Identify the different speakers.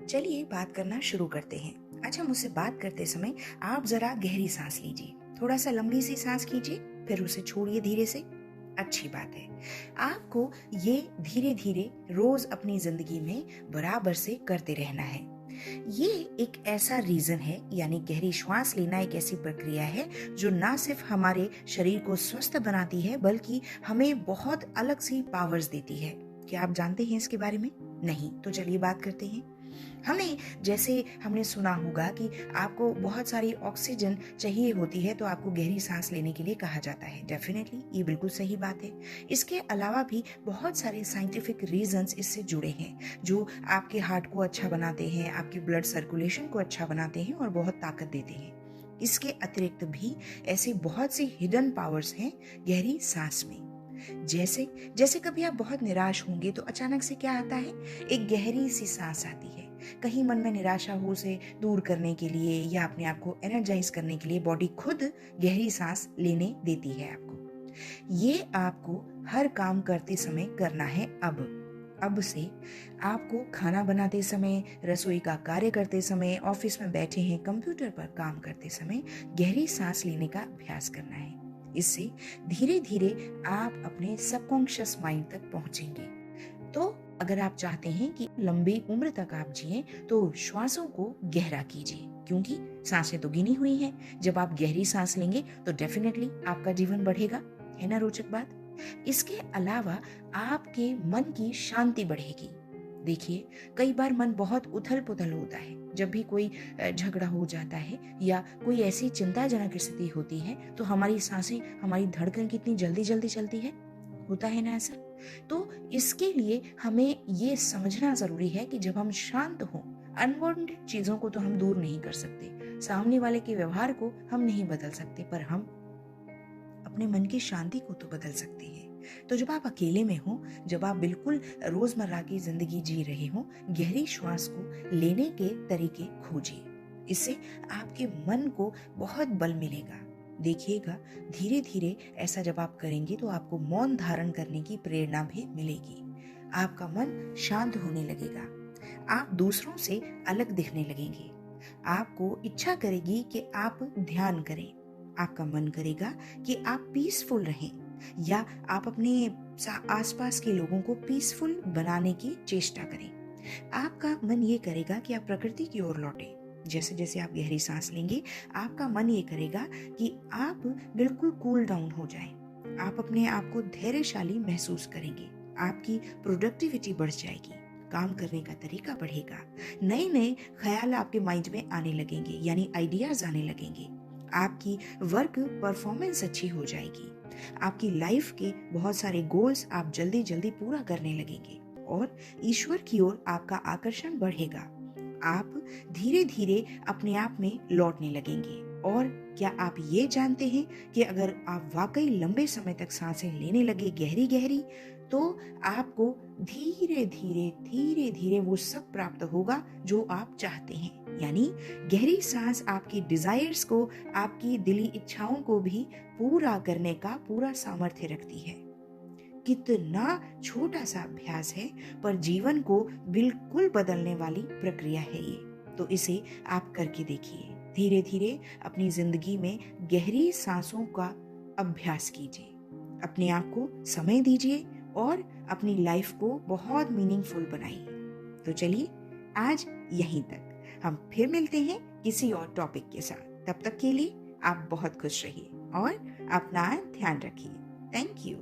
Speaker 1: चलिए बात करना शुरू करते हैं। अच्छा, मुझसे बात करते समय आप जरा गहरी सांस लीजिए, थोड़ा सा लंबी सी सांस कीजिए, फिर उसे छोड़िए धीरे से। अच्छी बात है। आपको ये धीरे धीरे रोज अपनी जिंदगी में बराबर से करते रहना है। ये एक ऐसा रीजन है, यानी गहरी श्वास लेना एक ऐसी प्रक्रिया है जो ना सिर्फ हमारे शरीर को स्वस्थ बनाती है बल्कि हमें बहुत अलग सी पावर्स देती है। क्या आप जानते हैं इसके बारे में? नहीं तो चलिए बात करते हैं। हमें जैसे हमने सुना होगा कि आपको बहुत सारी ऑक्सीजन चाहिए होती है तो आपको गहरी सांस लेने के लिए कहा जाता है। डेफिनेटली ये बिल्कुल सही बात है। इसके अलावा भी बहुत सारे साइंटिफिक रीजंस इससे जुड़े हैं जो आपके हार्ट को अच्छा बनाते हैं, आपके ब्लड सर्कुलेशन को अच्छा बनाते हैं और बहुत ताकत देते हैं। इसके अतिरिक्त भी ऐसे बहुत सी हिडन पावर्स हैं गहरी सांस में। जैसे जैसे कभी आप बहुत निराश होंगे तो अचानक से क्या आता है, एक गहरी सी सांस आती है। कहीं मन में निराशा हो उसे दूर करने के लिए या अपने आप को एनर्जाइज करने के लिए बॉडी खुद गहरी सांस लेने देती है आपको। ये आपको हर काम करते समय करना है। अब से आपको खाना बनाते समय, रसोई का कार्य करते समय, ऑफिस में बैठे हैं, कंप्यूटर पर काम करते समय गहरी सांस लेने का अभ्यास करना है। इससे धीरे धीरे आप अपने सबकॉन्शियस माइंड तक पहुंचेंगे। तो अगर आप चाहते हैं कि लंबी उम्र तक आप जिए तो श्वासों को गहरा कीजिए, क्योंकि सांसें तो गिनी हुई हैं। जब आप गहरी सांस लेंगे तो डेफिनेटली आपका जीवन बढ़ेगा। है ना रोचक बात? इसके अलावा आपके मन की शांति बढ़ेगी। देखिए, कई बार मन बहुत उथल पुथल होता है। जब भी कोई झगड़ा हो जाता है या कोई ऐसी चिंताजनक स्थिति होती है तो हमारी सांसें, हमारी धड़कन कितनी जल्दी जल्दी चलती है। होता है ना ऐसा? तो इसके लिए हमें ये समझना जरूरी है कि जब हम शांत हों, अनवांटेड चीजों को तो हम दूर नहीं कर सकते, सामने वाले के व्यवहार को हम नहीं बदल सकते, पर हम अपने मन की शांति को तो बदल सकते हैं। तो जब आप अकेले में हो, जब आप बिल्कुल रोजमर्रा की जिंदगी जी रहे हो, गहरी श्वास को लेने के तरीके खोजिए। इससे आपके मन को बहुत बल मिलेगा। देखिएगा, धीरे धीरे ऐसा जब आप करेंगे तो आपको मौन धारण करने की प्रेरणा भी मिलेगी। आपका मन शांत होने लगेगा। आप दूसरों से अलग दिखने लगेंगे। आपको इच्छा करेगी कि आप ध्यान करें। आपका मन करेगा कि आप पीसफुल रहें, या आप अपने आसपास के लोगों को पीसफुल बनाने की चेष्टा करें। आपका मन ये करेगा कि आप प्रकृति की ओर लौटें। जैसे जैसे आप गहरी सांस लेंगे, आपका मन ये करेगा कि आप बिल्कुल कूल डाउन हो जाएं। आप अपने आप को धैर्यशाली महसूस करेंगे। आपकी प्रोडक्टिविटी बढ़ जाएगी, काम करने का तरीका बढ़ेगा, नए नए ख्याल आपके माइंड में आने लगेंगे, यानी आइडियाज आने लगेंगे। आपकी वर्क परफॉर्मेंस अच्छी हो जाएगी। आपकी लाइफ के बहुत सारे गोल्स आप जल्दी जल्दी पूरा करने लगेंगे और ईश्वर की ओर आपका आकर्षण बढ़ेगा। आप धीरे धीरे अपने आप में लौटने लगेंगे। और क्या आप ये जानते हैं कि अगर आप वाकई लंबे समय तक सांसें लेने लगे गहरी गहरी, तो आपको धीरे धीरे धीरे धीरे वो सब प्राप्त होगा जो आप चाहते हैं। यानी गहरी सांस आपकी डिजायर्स को, आपकी दिली इच्छाओं को भी पूरा करने का पूरा सामर्थ्य रखती है। कितना छोटा सा अभ्यास है, पर जीवन को बिल्कुल बदलने वाली प्रक्रिया है ये। तो इसे आप करके देखिए। धीरे धीरे अपनी जिंदगी में गहरी सांसों का अभ्यास कीजिए। अपने आप को समय दीजिए और अपनी लाइफ को बहुत मीनिंगफुल बनाइए। तो चलिए, आज यहीं तक। हम फिर मिलते हैं किसी और टॉपिक के साथ। तब तक के लिए आप बहुत खुश रहिए और अपना ध्यान रखिए। Thank you.